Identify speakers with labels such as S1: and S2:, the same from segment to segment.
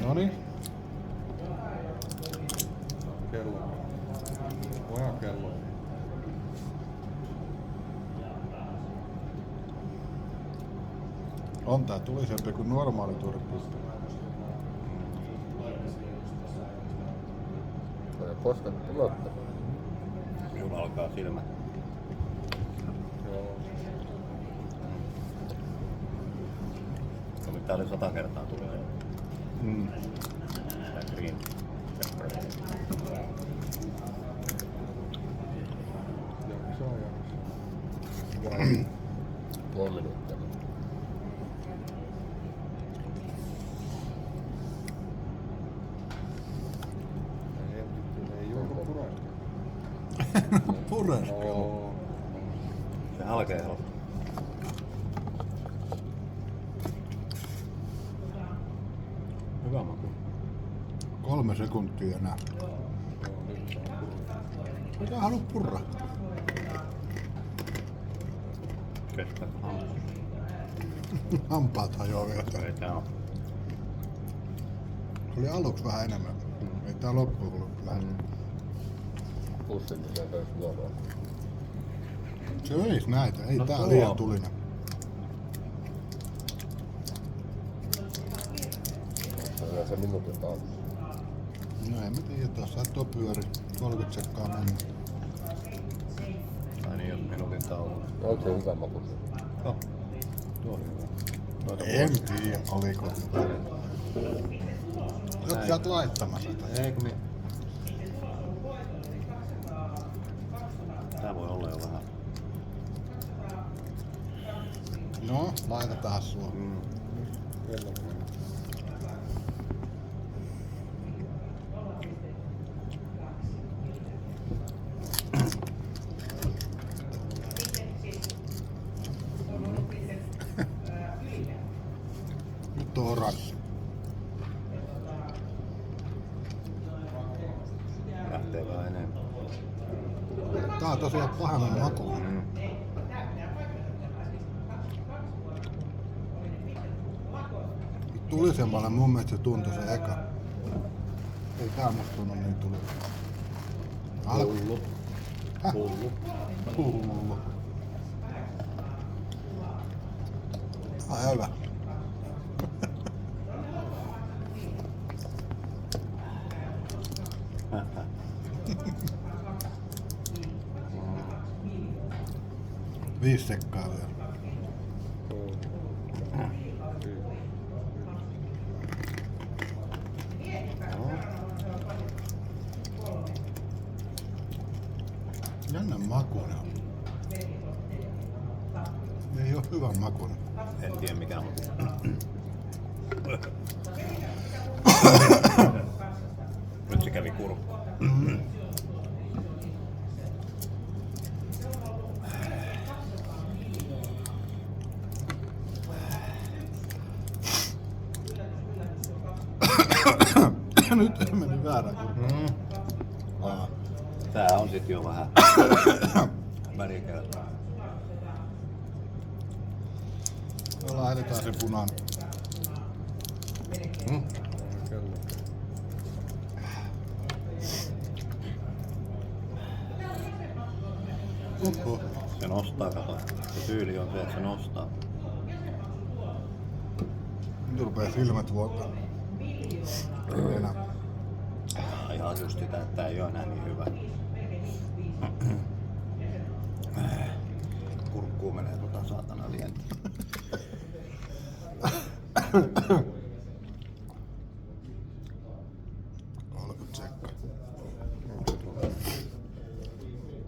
S1: Noniin. Kello. Vähän kello. On tää tulisempi kuin normaali turkki.
S2: Koska tulotte?
S3: Minulla alkaa silmät.
S1: Joo.
S3: Tää oli 100 kertaa tullut. Tää green pepper.
S1: Jaksaa.
S2: 3 minuuttia.
S1: Ei juoda puraskaa.
S4: Puraskaa.
S1: Oo.
S3: Se halkee helppo. Hyvä maku.
S4: 3 sekuntia enää.
S1: Joo, nyt saa purra.
S4: Mitä haluat purra?
S3: Kestääkö hammas?
S4: Hampaat hajoaa vielä.
S3: Ei tää on.
S4: Oli aluksi vähän enemmän. Ei tää loppuun ollut lähes.
S2: Pussin mikä löysi luomaan.
S4: Se veis näitä, ei
S3: No
S4: tää
S3: tuo.
S4: liian tulinen.
S2: Se on se minuutin taas.
S4: No en mä tiedä, tossa tuo pyöri. 30 sekkaa mennä.
S3: Tai niin, jos minuutin tauko.
S2: Onko se hyvä maku?
S3: Oh. Tuo on hyvä. Noita
S4: En tiedä, oliko. Oot sä oot laittamassa tätä?
S3: Ei kun tää voi olla jo vähän.
S4: No, laitetaan sua.
S1: Kello.
S4: Nyt on oranssi.
S3: Lähtee vähän enemmän.
S4: Tää on tosiaan pahemman maku. Tulisemmalle mun mielestä se tuntui se eka. Ei tää musta tunnu niin tulisemmalle.
S3: Hullu.
S4: Häh?
S3: Hullu.
S4: Hullu. Ai hyvä. Viisi sekkaa vielä. Jännä makuinen. Ei oo hyvän makuinen.
S3: En tiedä mikä on. Nyt se kävi kurkku.
S4: Nyt meni väärä kurkku.
S3: Tää on sit jo vähän värikäyttä.
S4: Laitetaan se punainen.
S1: Kello.
S4: Oho.
S3: Se nostaa, kato. Se tyyli on se, että se nostaa.
S4: Nyt rupee silmät vuotaa. Ei enää.
S3: Ihan just sitä, että tää ei oo enää niin hyvä. Kurkkuun menee tota saatana lientä.
S4: Tsekka.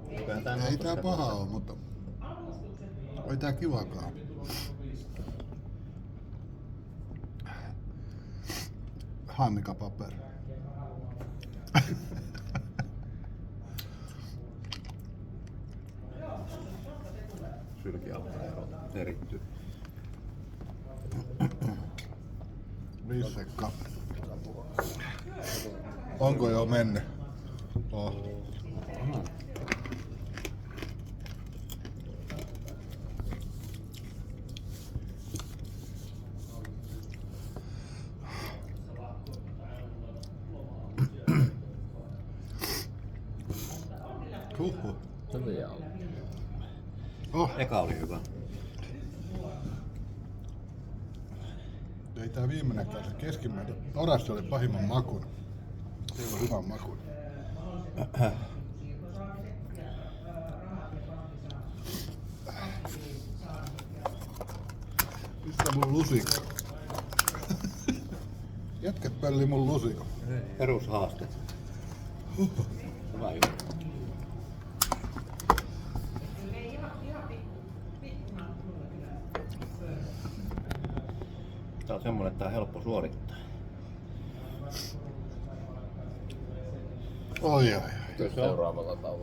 S3: Eiköhän tää
S4: Ei tää
S3: nosta
S4: paha oo, mutta ei tää kivakaan. Hannikapaperi.
S3: Sylki alkaa erittyä.
S4: 5 sekkaa. Onko jo mennyt? Oh. Huhhuh.
S2: Hyviä on.
S4: Oh,
S3: Eka oli hyvä.
S4: ei tää viimeinenkään se keskimmäinen. Orassi oli pahimman makun. Se oli hyvän makun. Mistä mun lusikka? Jätket pölli mun lusikon.
S3: Perushaaste. Hyvä juttu. Tää on semmonen, että tää on helppo suorittaa.
S4: Oi.
S2: Seuraavalla tauolla.